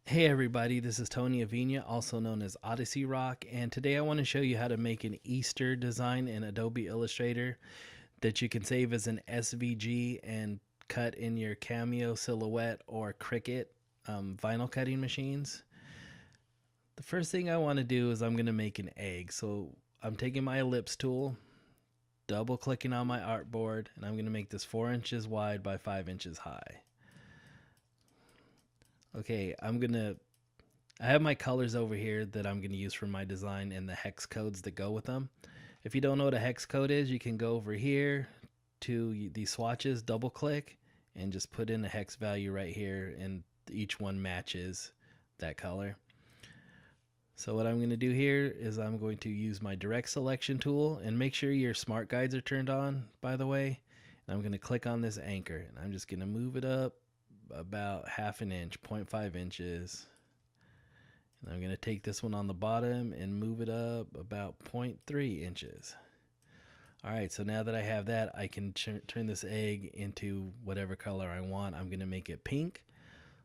Hey everybody, this is Tony Avina, also known as Odyssey Rock, and today I want to show you how to make an Easter design in Adobe Illustrator that you can save as an SVG and cut in your Cameo, Silhouette, or Cricut vinyl cutting machines. The first thing I want to do is I'm going to make an egg. So I'm taking my ellipse tool, double clicking on my artboard, and I'm going to make this 4 inches wide by 5 inches high. Okay, I have my colors over here that I'm going to use for my design and the hex codes that go with them. If you don't know what a hex code is, you can go over here to these swatches, double click, and just put in a hex value right here, and each one matches that color. So what I'm going to do here is I'm going to use my direct selection tool, and make sure your smart guides are turned on, by the way. And I'm going to click on this anchor, and I'm just going to move it up about half an inch, 0.5 inches. And I'm going to take this one on the bottom and move it up about 0.3 inches. Alright, so now that I have that, I can turn this egg into whatever color I want. I'm going to make it pink.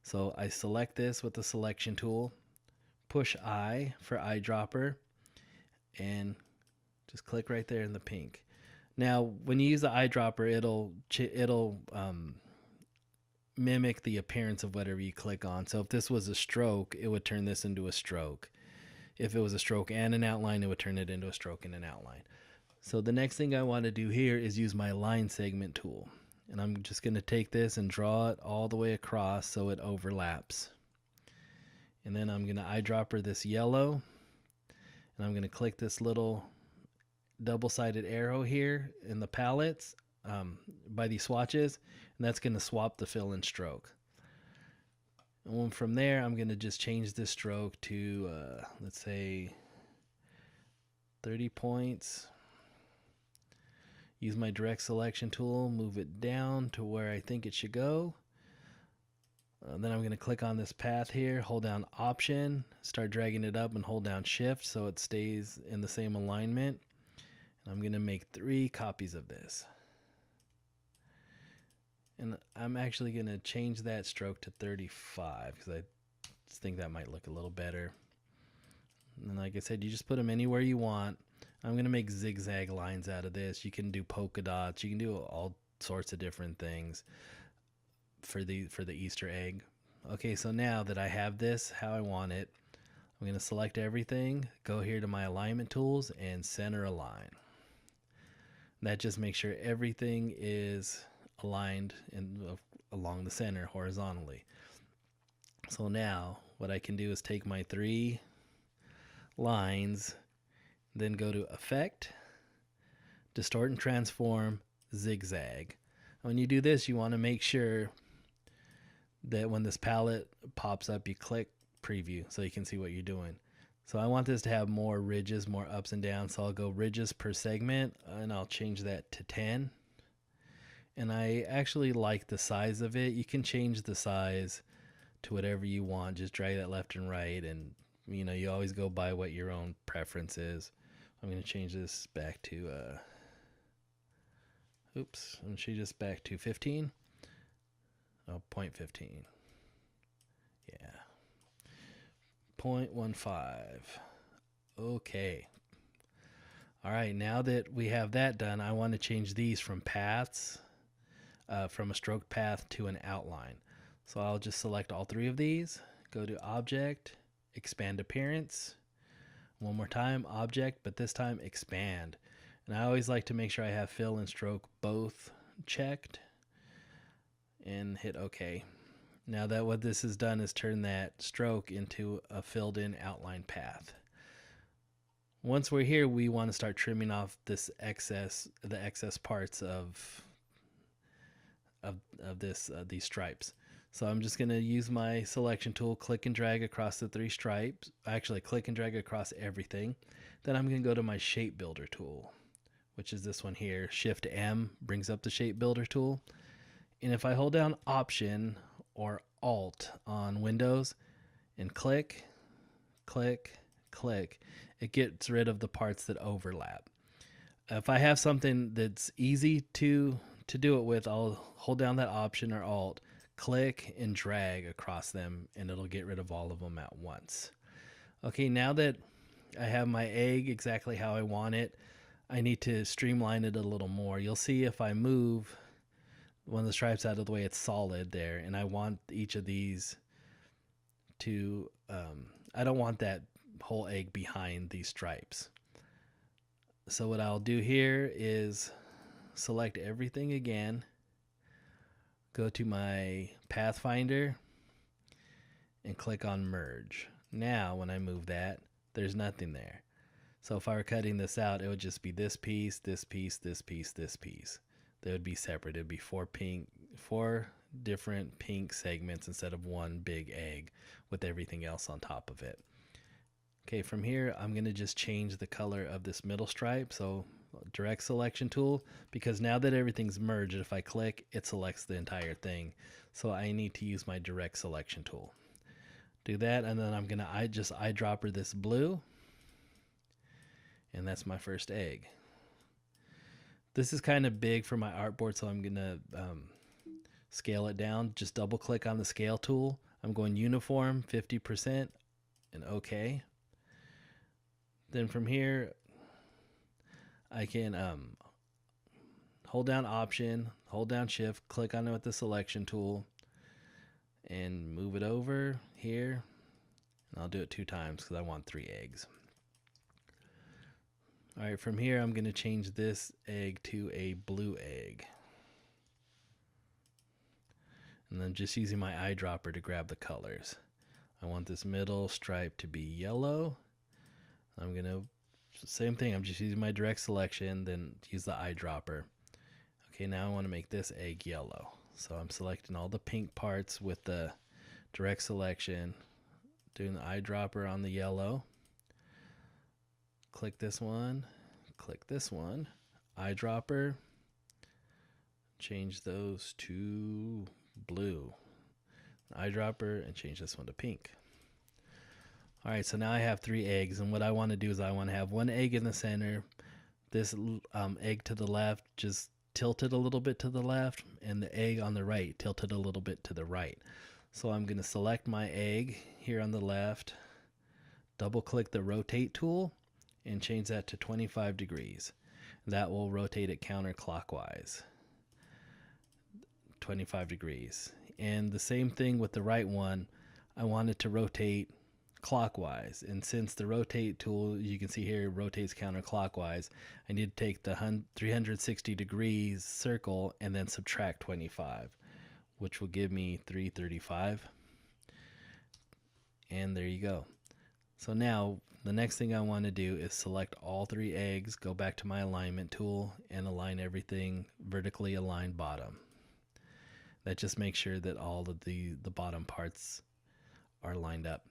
So I select this with the selection tool, push I for eyedropper, and just click right there in the pink. Now, when you use the eyedropper, it'll mimic the appearance of whatever you click on. So if this was a stroke, it would turn this into a stroke. If it was a stroke and an outline, it would turn it into a stroke and an outline. So the next thing I want to do here is use my line segment tool. And I'm just going to take this and draw it all the way across so it overlaps. And then I'm going to eyedropper this yellow. And I'm going to click this little double-sided arrow here in the palettes by these swatches, and that's going to swap the fill and stroke. And from there, I'm going to just change this stroke to let's say 30 points. Use my direct selection tool, move it down to where I think it should go. Then I'm going to click on this path here, hold down Option, start dragging it up, and hold down Shift so it stays in the same alignment. And I'm going to make 3 copies of this. And I'm actually going to change that stroke to 35 because I just think that might look a little better. And like I said, you just put them anywhere you want. I'm going to make zigzag lines out of this. You can do polka dots. You can do all sorts of different things for the Easter egg. Okay, so now that I have this how I want it, I'm going to select everything, go here to my alignment tools, and center align. That just makes sure everything is aligned along the center horizontally. So now what I can do is take my 3 lines, then go to Effect, Distort and Transform, Zigzag. When you do this, you want to make sure that when this palette pops up, you click Preview so you can see what you're doing. So I want this to have more ridges, more ups and downs, so I'll go ridges per segment, and I'll change that to 10. And I actually like the size of it. You can change the size to whatever you want. Just drag that left and right, and you always go by what your own preference is. I'm going to change this back to I'm going to change this back to 15. Oh, 0.15. Yeah. 0.15. Okay. All right, now that we have that done, I want to change these from paths, from a stroke path to an outline. So I'll just select all 3 of these, go to Object, Expand Appearance. One more time, Object, but this time Expand. And I always like to make sure I have fill and stroke both checked, and hit OK. Now that what this has done is turn that stroke into a filled in outline path. Once we're here, we want to start trimming off the excess parts of these stripes. So I'm just going to use my selection tool, click and drag across the 3 stripes. Actually, click and drag across everything. Then I'm going to go to my shape builder tool, which is this one here. Shift M brings up the shape builder tool. And if I hold down Option or Alt on Windows and click, click, click, it gets rid of the parts that overlap. If I have something that's easy to do it with, I'll hold down that Option or Alt, click and drag across them, and it'll get rid of all of them at once. Okay, now that I have my egg exactly how I want it, I need to streamline it a little more. You'll see if I move one of the stripes out of the way, it's solid there, and I want each of these to, I don't want that whole egg behind these stripes. So what I'll do here is select everything again, go to my Pathfinder, and click on merge. Now when I move that, there's nothing there. So if I were cutting this out, it would just be this piece, this piece, this piece, this piece. They would be separate. It would be four different pink segments instead of one big egg with everything else on top of it. Okay, from here, I'm going to just change the color of this middle stripe. So direct selection tool, because now that everything's merged, if I click, it selects the entire thing. So I need to use my direct selection tool. Do that, and then I'm going to just eyedropper this blue. And that's my first egg. This is kind of big for my artboard, so I'm going to scale it down. Just double click on the scale tool. I'm going uniform 50% and OK. Then from here, I can hold down Option, hold down Shift, click on it with the selection tool, and move it over here. And I'll do it 2 times because I want 3 eggs. All right, from here, I'm going to change this egg to a blue egg. And then just using my eyedropper to grab the colors. I want this middle stripe to be yellow. I'm going to, same thing, I'm just using my direct selection, then use the eyedropper. Okay, now I want to make this egg yellow. So I'm selecting all the pink parts with the direct selection, doing the eyedropper on the yellow. Click this one, eyedropper, change those to blue, eyedropper, and change this one to pink. All right, so now I have 3 eggs, and what I want to do is I want to have 1 egg in the center, this egg to the left, just tilt it a little bit to the left, and the egg on the right, tilt it a little bit to the right. So I'm going to select my egg here on the left, double click the rotate tool, and change that to 25 degrees. That will rotate it counterclockwise, 25 degrees. And the same thing with the right one, I want it to rotate clockwise. And since the rotate tool, you can see here, rotates counterclockwise, I need to take the 360 degrees circle and then subtract 25, which will give me 335. And there you go. So now the next thing I want to do is select all 3 eggs, go back to my alignment tool, and align everything vertically aligned bottom. That just makes sure that all of the bottom parts are lined up.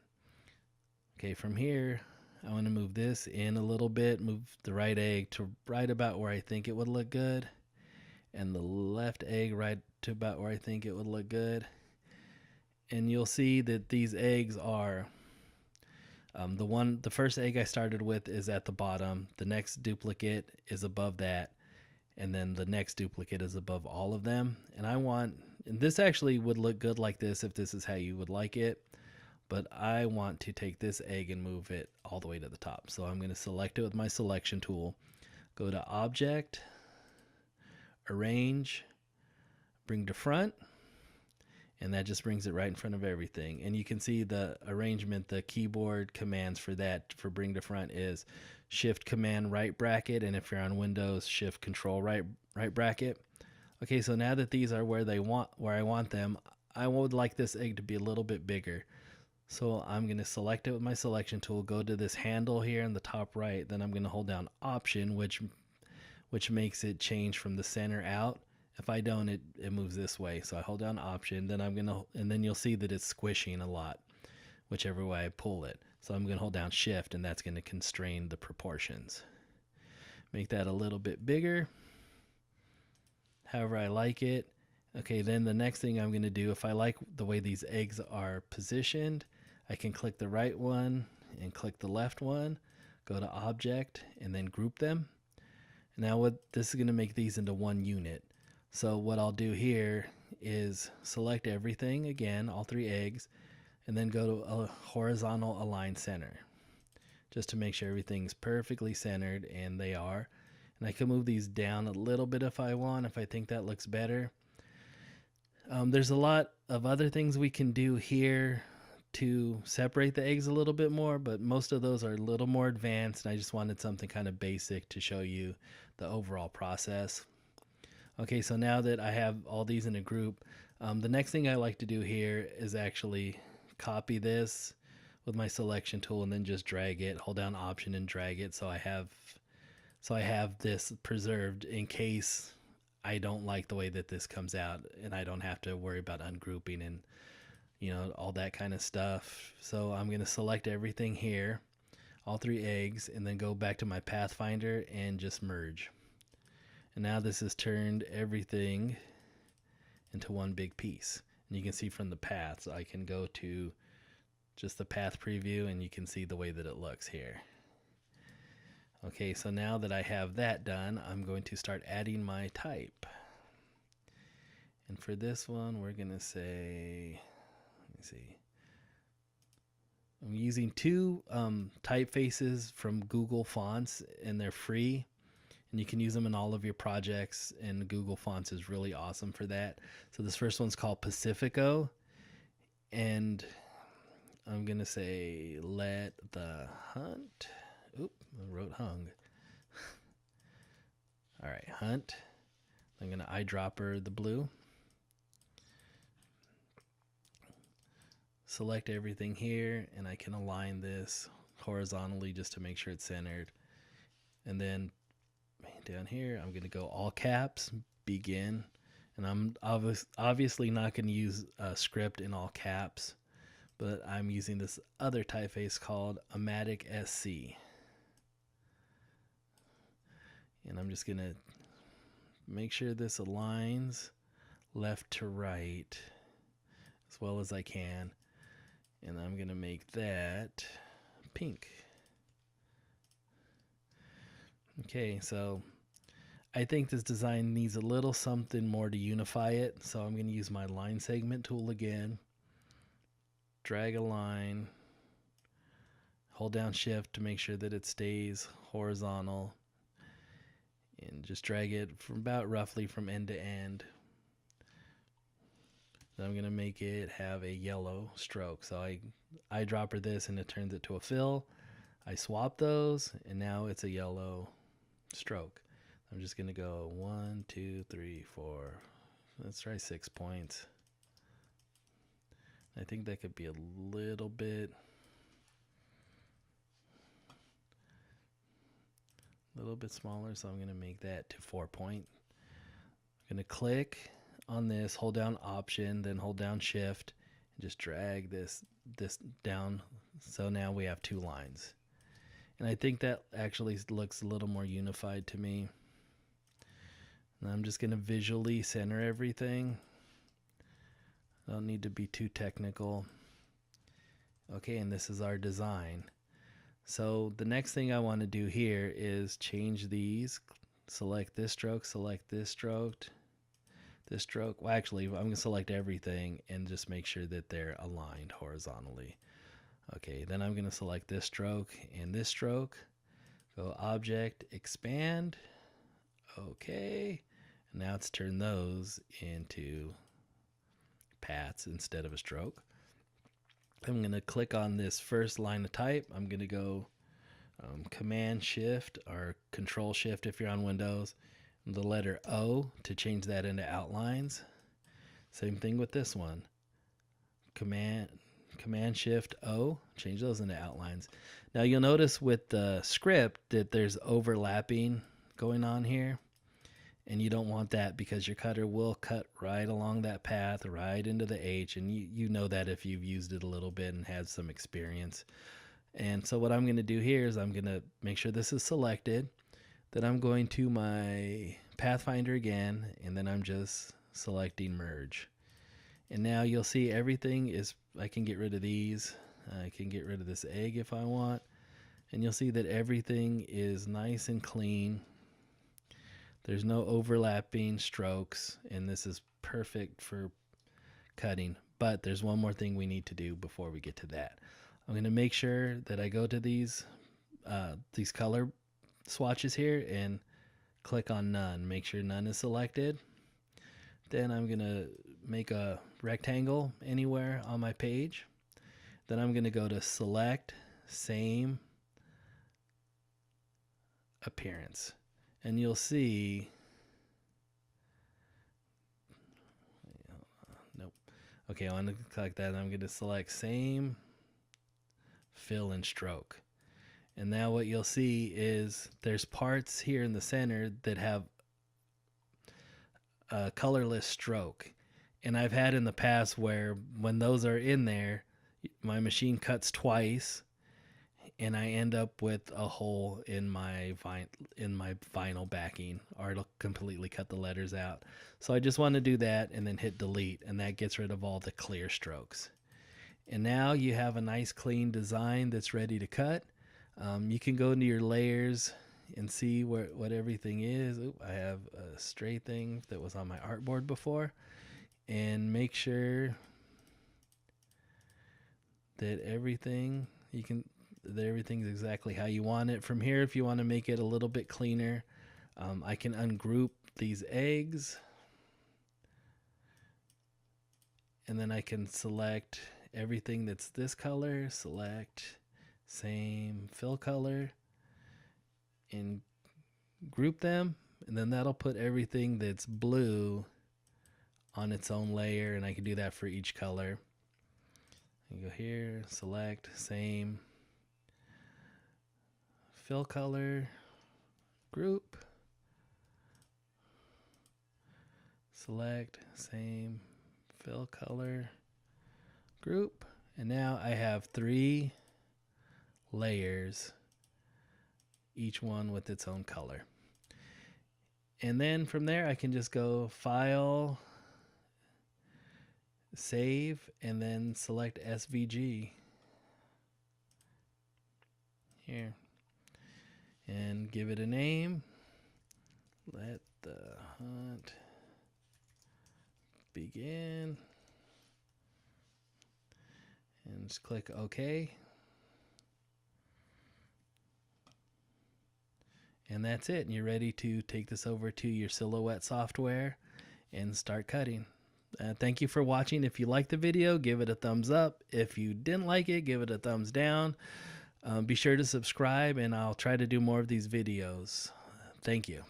Okay, from here, I want to move this in a little bit, move the right egg to right about where I think it would look good, and the left egg right to about where I think it would look good. And you'll see that these eggs are the first egg I started with is at the bottom, the next duplicate is above that, and then the next duplicate is above all of them. And this actually would look good like this if this is how you would like it, but I want to take this egg and move it all the way to the top. So I'm going to select it with my selection tool, go to Object, Arrange, Bring to Front, and that just brings it right in front of everything. And you can see the arrangement, the keyboard commands for that, for bring to front, is Shift Command right bracket, and if you're on Windows, Shift Control right bracket. Okay, so now that these are where I want them, I would like this egg to be a little bit bigger. So I'm going to select it with my selection tool, go to this handle here in the top right, then I'm going to hold down Option, which makes it change from the center out. If I don't, it moves this way. So I hold down Option, then and then you'll see that it's squishing a lot, whichever way I pull it. So I'm going to hold down Shift, and that's going to constrain the proportions. Make that a little bit bigger, however I like it. Okay, then the next thing I'm going to do, if I like the way these eggs are positioned, I can click the right one and click the left one, go to Object, and then group them. Now this is going to make these into one unit. So what I'll do here is select everything again, all 3 eggs, and then go to a horizontal align center, just to make sure everything's perfectly centered, and they are. And I can move these down a little bit if I want, if I think that looks better. There's a lot of other things we can do here to separate the eggs a little bit more, but most of those are a little more advanced, and I just wanted something kind of basic to show you the overall process. Okay, so now that I have all these in a group, the next thing I like to do here is actually copy this with my selection tool and then just drag it, hold down Option and drag it, so I have this preserved in case I don't like the way that this comes out, and I don't have to worry about ungrouping and all that kind of stuff. So I'm going to select everything here, all 3 eggs, and then go back to my Pathfinder and just merge. And now this has turned everything into one big piece. And you can see from the paths, I can go to just the path preview and you can see the way that it looks here. Okay, so now that I have that done, I'm going to start adding my type. And for this one, we're going to say, let me see. I'm using 2 typefaces from Google Fonts, and they're free. And you can use them in all of your projects, and Google Fonts is really awesome for that. So this first one's called Pacifico, and I'm going to say, let the hunt. Oop, I wrote hung. All right, hunt. I'm going to eyedropper the blue. Select everything here, and I can align this horizontally just to make sure it's centered. And then down here, I'm going to go all caps, begin. And I'm obviously not going to use script in all caps, but I'm using this other typeface called Amatic SC. And I'm just going to make sure this aligns left to right as well as I can. And I'm going to make that pink. Okay, so I think this design needs a little something more to unify it. So I'm going to use my line segment tool again. Drag a line. Hold down Shift to make sure that it stays horizontal. And just drag it from about roughly from end to end. Then I'm going to make it have a yellow stroke. So I eyedropper this and it turns it to a fill. I swap those and now it's a yellow stroke. I'm just going to go 1, 2, 3, 4. Let's try 6 points. I think that could be a little bit smaller, so I'm going to make that to 4 point. I'm going to click on this, hold down Option, then hold down Shift, and just drag this down. So now we have 2 lines. And I think that actually looks a little more unified to me. And I'm just going to visually center everything. I don't need to be too technical. Okay, and this is our design. So the next thing I want to do here is change these. Select this stroke, select this stroke, this stroke. Well, actually, I'm going to select everything and just make sure that they're aligned horizontally. Okay, then I'm going to select this stroke and this stroke. Go Object, Expand. Okay, and now it's turned those into paths instead of a stroke. I'm going to click on this first line of type. I'm going to go Command Shift or Control Shift if you're on Windows, and the letter O to change that into outlines. Same thing with this one. Command Shift O, change those into outlines. Now you'll notice with the script that there's overlapping going on here, and you don't want that because your cutter will cut right along that path, right into the H, and you know that if you've used it a little bit and had some experience. And so what I'm going to do here is I'm going to make sure this is selected. Then I'm going to my Pathfinder again, and then I'm just selecting Merge. And now you'll see everything is, I can get rid of these. I can get rid of this egg if I want. And you'll see that everything is nice and clean. There's no overlapping strokes, and this is perfect for cutting. But there's one more thing we need to do before we get to that. I'm going to make sure that I go to these color swatches here and click on none. Make sure none is selected. Then I'm going to make a rectangle anywhere on my page. Then I'm going to go to select, same appearance. And you'll see, nope. Okay, I want to click that. I'm going to select same, fill, and stroke. And now what you'll see is there's parts here in the center that have a colorless stroke. And I've had in the past where when those are in there, my machine cuts twice and I end up with a hole in my vinyl backing, or it'll completely cut the letters out. So I just want to do that and then hit delete, and that gets rid of all the clear strokes. And now you have a nice clean design that's ready to cut. You can go into your layers and see what everything is. Oop, I have a stray thing that was on my artboard before. And make sure that everything's exactly how you want it. From here, if you want to make it a little bit cleaner, I can ungroup these eggs. And then I can select everything that's this color, select same fill color, and group them. And then that'll put everything that's blue on its own layer, and I can do that for each color. You go here, select same fill color, group, select same fill color, group, and now I have 3 layers, each one with its own color. And then from there I can just go File, Save, and then select SVG here and give it a name. Let the hunt begin, and just click OK. And that's it. And you're ready to take this over to your Silhouette software and start cutting. Thank you for watching. If you liked the video, give it a thumbs up. If you didn't like it, give it a thumbs down. Be sure to subscribe, and I'll try to do more of these videos. Thank you.